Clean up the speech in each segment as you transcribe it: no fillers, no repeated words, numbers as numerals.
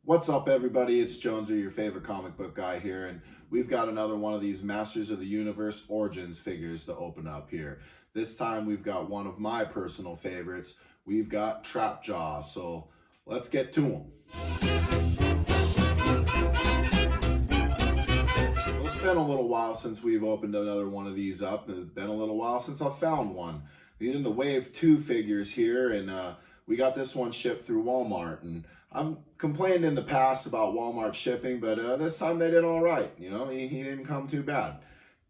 What's up, everybody? It's Joneser, your favorite comic book guy here, and we've got another one of these Masters of the Universe Origins figures to open up here. This time we've got one of my personal favorites. We've got Trapjaw, so let's get to him. Well, it's been a little while since we've opened another one of these up, and it's been a little while since I've found one. These are the Wave 2 figures here, and we got this one shipped through Walmart, and I've complained in the past about Walmart shipping, but this time they did all right. You know, he didn't come too bad.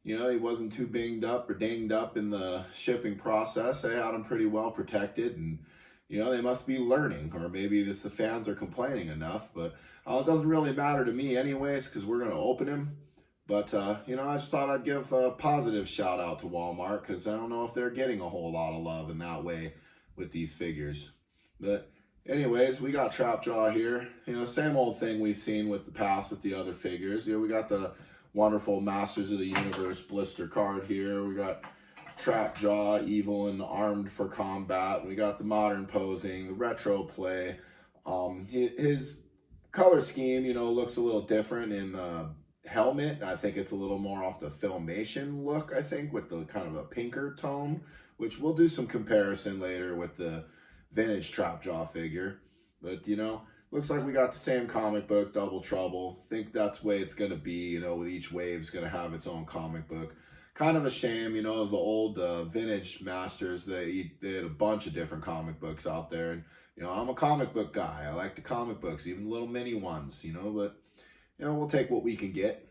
You know, he wasn't too binged up or dinged up in the shipping process. They had him pretty well protected, and you know, they must be learning, or maybe the fans are complaining enough. But it doesn't really matter to me anyways, because we're gonna open him. But you know, I just thought I'd give a positive shout out to Walmart, because I don't know if they're getting a whole lot of love in that way with these figures. But anyways, we got Trapjaw here. You know, same old thing we've seen with the past with the other figures. You know, we got the wonderful Masters of the Universe blister card here. We got Trapjaw, evil and armed for combat. We got the modern posing, the retro play. His color scheme, you know, looks a little different in the helmet. I think it's a little more off the Filmation look, I think, with the kind of a pinker tone, which we'll do some comparison later with the vintage Trapjaw figure. But you know, looks like we got the same comic book, Double Trouble. Think that's the way it's gonna be, you know, with each wave's gonna have its own comic book. Kind of a shame, you know, as the old vintage Masters, they had a bunch of different comic books out there. And you know, I'm a comic book guy. I like the comic books, even little mini ones, you know, but you know, we'll take what we can get.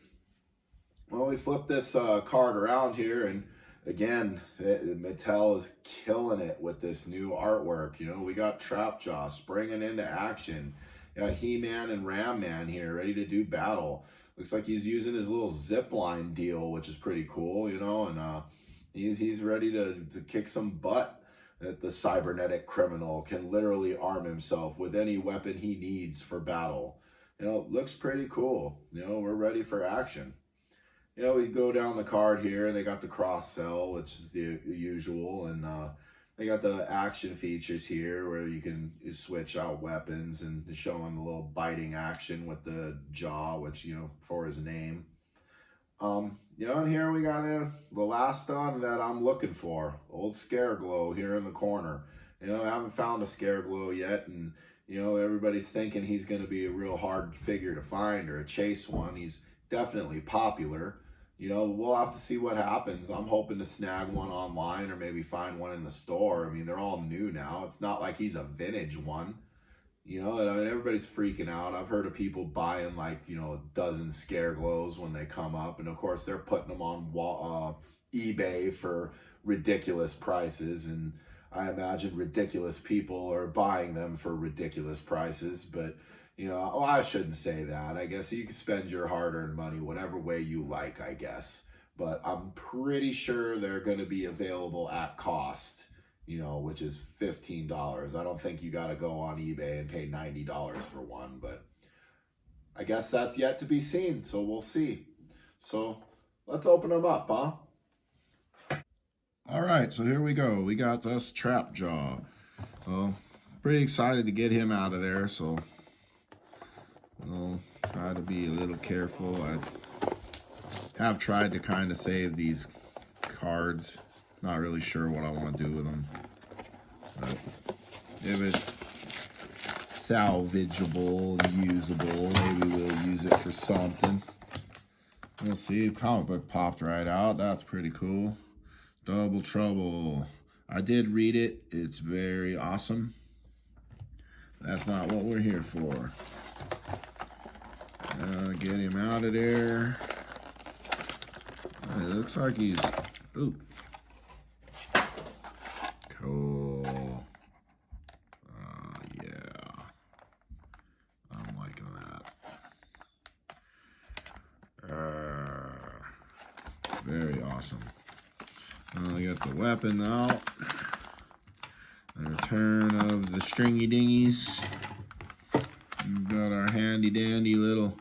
Well, we flip this card around here, and again, Mattel is killing it with this new artwork. You know, we got Trapjaw springing into action. You got He-Man and Ram-Man here ready to do battle. Looks like he's using his little zip line deal, which is pretty cool, you know, and he's ready to kick some butt. That the cybernetic criminal can literally arm himself with any weapon he needs for battle. You know, looks pretty cool. You know, we're ready for action. You know, we go down the card here, and they got the cross sell, which is the usual, and they got the action features here where you can switch out weapons and showing the little biting action with the jaw, which, you know, for his name. You know, and here we got the last one that I'm looking for, old Scareglow here in the corner. You know, I haven't found a Scareglow yet, and you know, everybody's thinking he's going to be a real hard figure to find or a chase one. He's definitely popular. You know, we'll have to see what happens. I'm hoping to snag one online or maybe find one in the store. I mean, they're all new now. It's not like he's a vintage one. You know, I mean, everybody's freaking out. I've heard of people buying like, you know, a dozen Scareglows when they come up. And of course, they're putting them on eBay for ridiculous prices. And I imagine ridiculous people are buying them for ridiculous prices. But you know, well, I shouldn't say that. I guess you can spend your hard-earned money whatever way you like, I guess. But I'm pretty sure they're going to be available at cost, you know, which is $15. I don't think you got to go on eBay and pay $90 for one, but I guess that's yet to be seen, so we'll see. So let's open them up, huh? All right, so here we go. We got this Trapjaw. So pretty excited to get him out of there, so I'll try to be a little careful. I have tried to kind of save these cards. Not really sure what I want to do with them. But if it's salvageable, usable, maybe we'll use it for something. We'll see. Comic book popped right out. That's pretty cool. Double Trouble. I did read it. It's very awesome. That's not what we're here for. Get him out of there. It looks like he's... Ooh. Cool. Yeah. I'm liking that. Very awesome. We got the weapon out. The return of the stringy dingies. We've got our handy dandy little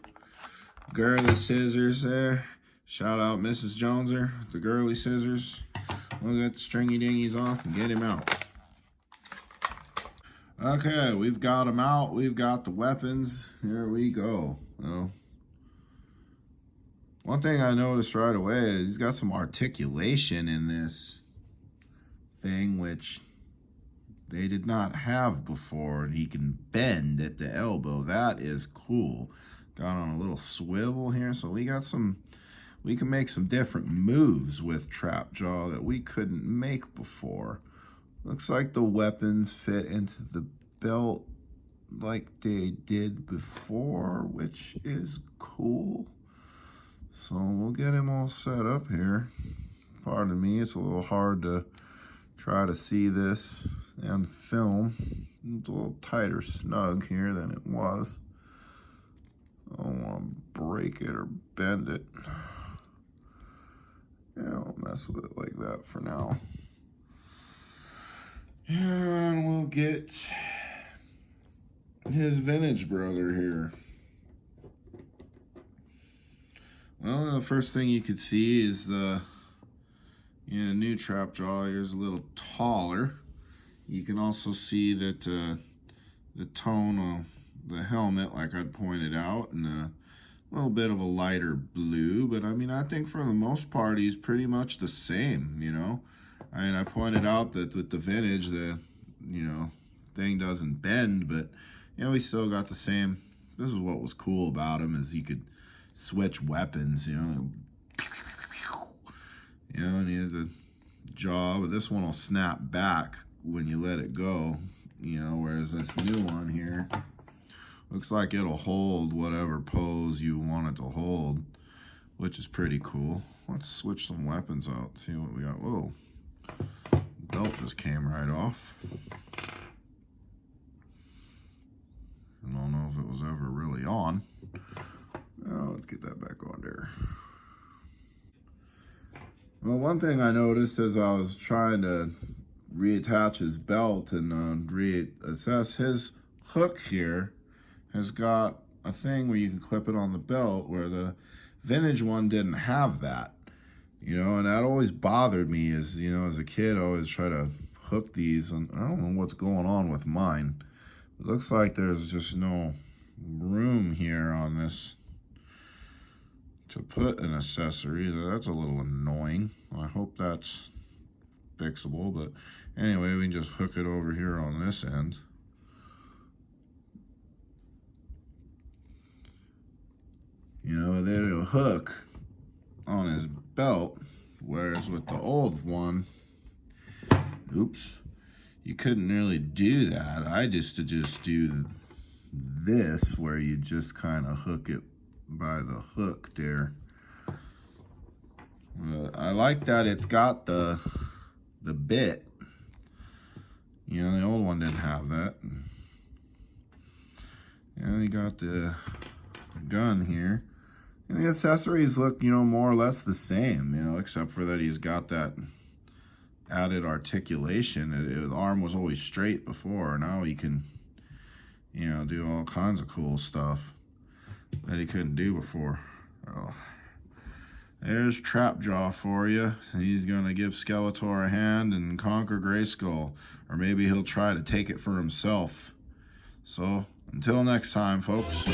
girly scissors there. Shout out Mrs. Joneser, the girly scissors. We'll get the stringy dingies off and get him out. Okay, we've got them out. We've got the weapons. Here we go. Well, one thing I noticed right away is he's got some articulation in this thing, which they did not have before. He can bend at the elbow. That is cool. Got on a little swivel here, so we can make some different moves with Trap Jaw that we couldn't make before. Looks like the weapons fit into the belt like they did before, which is cool. So we'll get him all set up here. Pardon me, it's a little hard to try to see this on film. It's a little tighter snug here than it was. I don't want to break it or bend it. Yeah, I'll mess with it like that for now. And we'll get his vintage brother here. Well, the first thing you could see is the new Trap Jaw here's a little taller. You can also see that the tone of the helmet, like I'd pointed out, and a little bit of a lighter blue. But I mean, I think for the most part, he's pretty much the same, you know. I mean, I pointed out that with the vintage, the thing doesn't bend, but we still got the same. This is what was cool about him, is he could switch weapons, and he had the jaw, but this one will snap back when you let it go, whereas this new one here looks like it'll hold whatever pose you want it to hold, which is pretty cool. Let's switch some weapons out, see what we got. Whoa. Belt just came right off. I don't know if it was ever really on. Oh, let's get that back on there. Well, one thing I noticed as I was trying to reattach his belt and reassess his hook here has got a thing where you can clip it on the belt, where the vintage one didn't have that. And that always bothered me as a kid, I always try to hook these, and I don't know what's going on with mine. It looks like there's just no room here on this to put an accessory. That's a little annoying. I hope that's fixable, but anyway, we can just hook it over here on this end. Then it'll hook on his belt, whereas with the old one, you couldn't really do that. I used to just do this, where you just kind of hook it by the hook there. I like that it's got the bit. The old one didn't have that. And we got the gun here. And the accessories look, more or less the same, except for that he's got that added articulation. His arm was always straight before. Now he can, do all kinds of cool stuff that he couldn't do before. Oh. There's Trap Jaw for you. He's going to give Skeletor a hand and conquer Grayskull. Or maybe he'll try to take it for himself. So, until next time, folks.